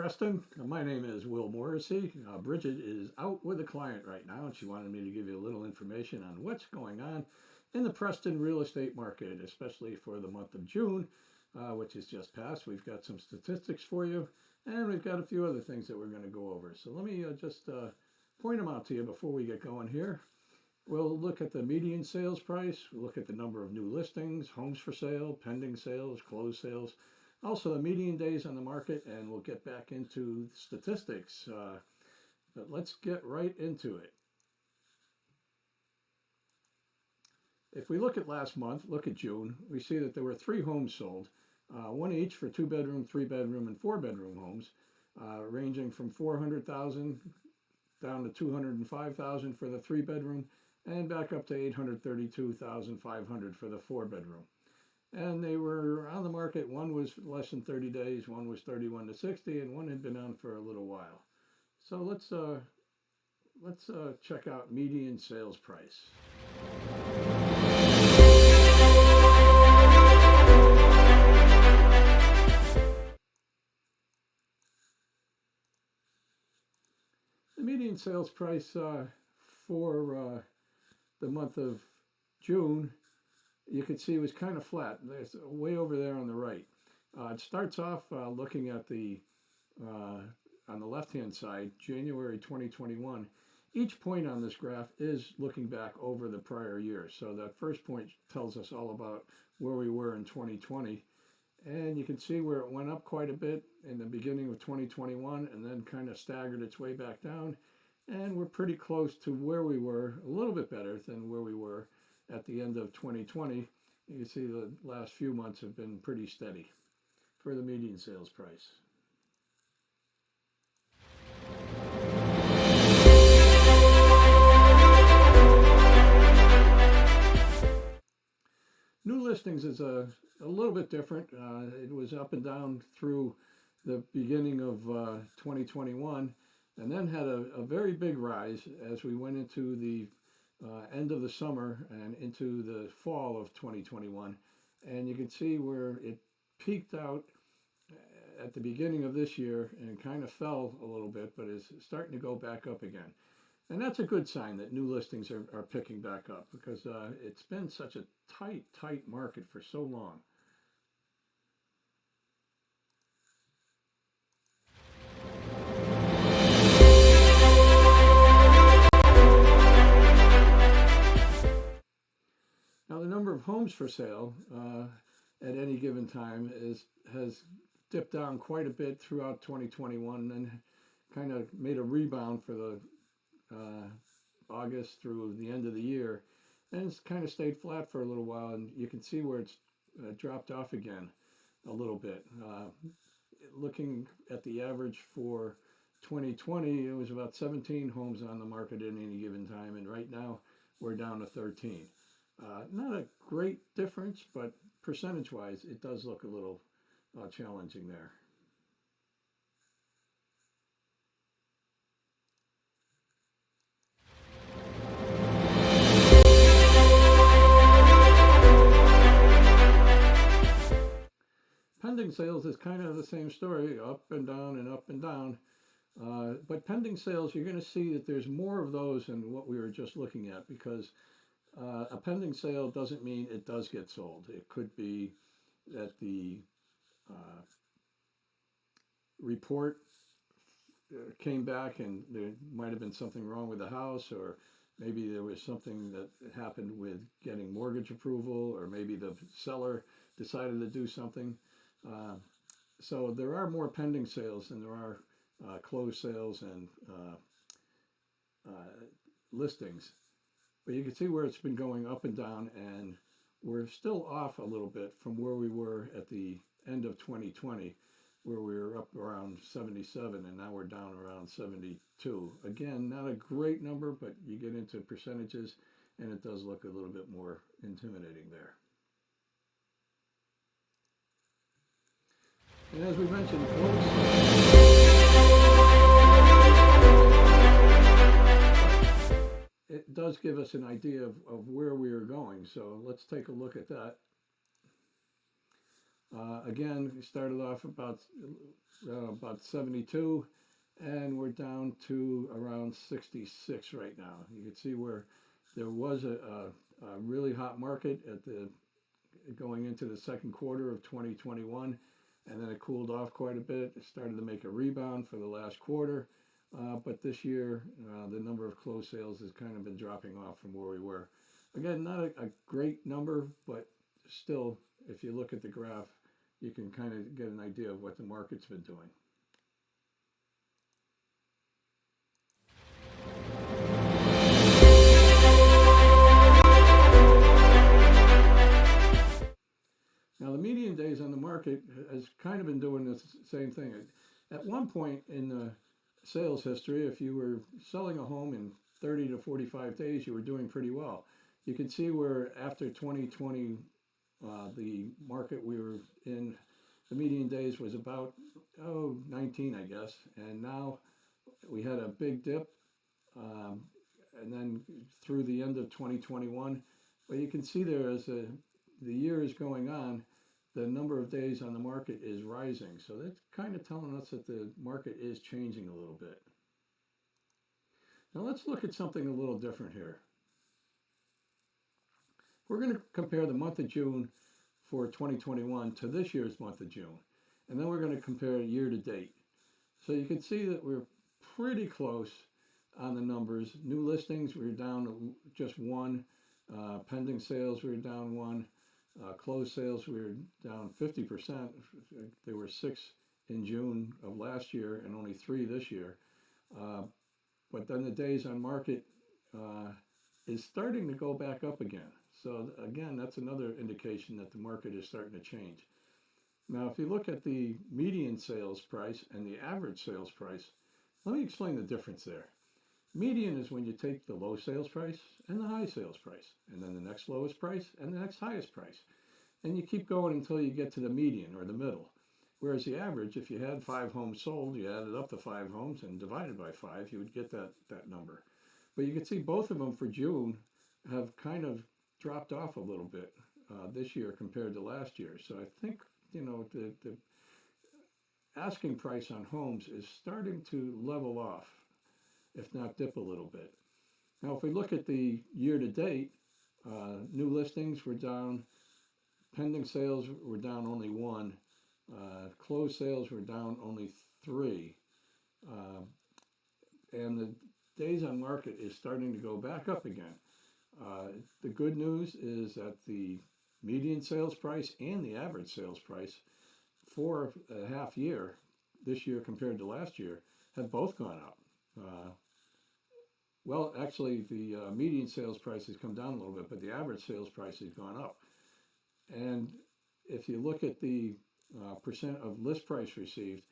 Preston. My name is Will Morrissey. Bridget is out with a client right now, and she wanted me to give you a little information on what's going on in the Preston real estate market, especially for the month of June, which has just passed. We've got some statistics for you, and we've got a few other things that we're going to go over. So let me just point them out to you before we get going here. We'll look at the median sales price, we'll look at the number of new listings, homes for sale, pending sales, closed sales, also the median days on the market, and we'll get back into statistics. But let's get right into it. If we look at last month, look at June, we see that there were 3 homes sold, one each for 2-bedroom, 3-bedroom, and 4-bedroom homes, ranging from $400,000 down to $205,000 for the 3-bedroom, and back up to $832,500 for the 4-bedroom. And they were on the market. One was less than 30 days, one was 31 to 60, and one had been on for a little while. So let's check out median sales price. The median sales price for the month of June, you can see, was kind of flat. There's way over there on the right. It starts off looking at the on the left-hand side, January 2021. Each point on this graph is looking back over the prior year. So that first point tells us all about where we were in 2020. And you can see where it went up quite a bit in the beginning of 2021 and then kind of staggered its way back down. And we're pretty close to where we were, a little bit better than where we were at the end of 2020. You can see the last few months have been pretty steady for the median sales price. New listings is a little bit different. It was up and down through the beginning of 2021, and then had a very big rise as we went into the end of the summer and into the fall of 2021. And you can see where it peaked out at the beginning of this year and kind of fell a little bit, but is starting to go back up again. And that's a good sign that new listings are picking back up, because it's been such a tight market for so long. Now, the number of homes for sale at any given time has dipped down quite a bit throughout 2021 and kind of made a rebound for the August through the end of the year, and it's kind of stayed flat for a little while, and you can see where it's dropped off again a little bit. Looking at the average for 2020, it was about 17 homes on the market at any given time, and right now we're down to 13. Not a great difference, but percentage-wise, it does look a little challenging there. Pending sales is kind of the same story, up and down and up and down. But pending sales, you're going to see that there's more of those than what we were just looking at, because a pending sale doesn't mean it does get sold. It could be that the report came back and there might have been something wrong with the house, or maybe there was something that happened with getting mortgage approval, or maybe the seller decided to do something. So there are more pending sales than there are closed sales and listings. But you can see where it's been going up and down, and we're still off a little bit from where we were at the end of 2020, where we were up around 77, and now we're down around 72. Again, not a great number, but you get into percentages, and it does look a little bit more intimidating there. And as we mentioned, it does give us an idea of where we are going. So let's take a look at that. Again, we started off about 72, and we're down to around 66 right now. You can see where there was a really hot market at the going into the second quarter of 2021, and then it cooled off quite a bit. It started to make a rebound for the last quarter, but this year the number of closed sales has kind of been dropping off from where we were. Again, not a great number, but still, if you look at the graph, you can kind of get an idea of what the market's been doing. Now, the median days on the market has kind of been doing the same thing. At one point in the sales history, if you were selling a home in 30 to 45 days, you were doing pretty well. You can see where after 2020, the market we were in, the median days was about 19, I guess, and now we had a big dip, and then through the end of 2021. But you can see there as the year is going on, the number of days on the market is rising. So that's kind of telling us that the market is changing a little bit. Now let's look at something a little different here. We're going to compare the month of June for 2021 to this year's month of June. And then we're going to compare year to date. So you can see that we're pretty close on the numbers. New listings, we're down just one. Pending sales, we were down one. Closed sales, we were down 50%. There were 6 in June of last year and only 3 this year. But then the days on market is starting to go back up again. So again, that's another indication that the market is starting to change. Now, if you look at the median sales price and the average sales price, let me explain the difference there. Median is when you take the low sales price and the high sales price, and then the next lowest price and the next highest price. And you keep going until you get to the median or the middle. Whereas the average, if you had 5 homes sold, you added up the 5 homes and divided by 5, you would get that number. But you can see both of them for June have kind of dropped off a little bit this year compared to last year. So I think, the asking price on homes is starting to level off, if not dip a little bit. Now, if we look at the year to date, new listings were down, pending sales were down only 1, closed sales were down only 3, and the days on market is starting to go back up again. The good news is that the median sales price and the average sales price for a half year, this year compared to last year, have both gone up. Well, actually, the median sales price has come down a little bit, but the average sales price has gone up. And if you look at the percent of list price received,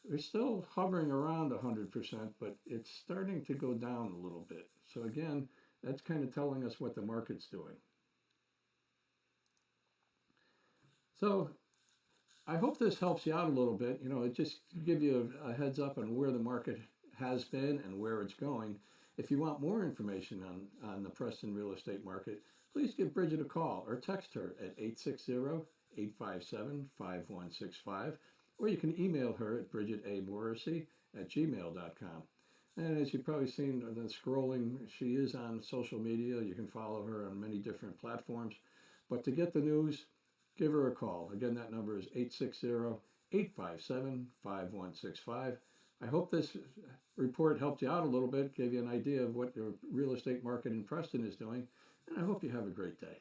we're still hovering around 100%, but it's starting to go down a little bit. So again, that's kind of telling us what the market's doing. So I hope this helps you out a little bit. It just give you a heads up on where the market has been and where it's going. If you want more information on the Preston real estate market, please give Bridget a call or text her at 860-857-5165, or you can email her at bridgetamorrissey@gmail.com. And as you've probably seen the scrolling, she is on social media. You can follow her on many different platforms. But to get the news, give her a call. Again, that number is 860-857-5165. I hope this report helped you out a little bit, gave you an idea of what the real estate market in Preston is doing, and I hope you have a great day.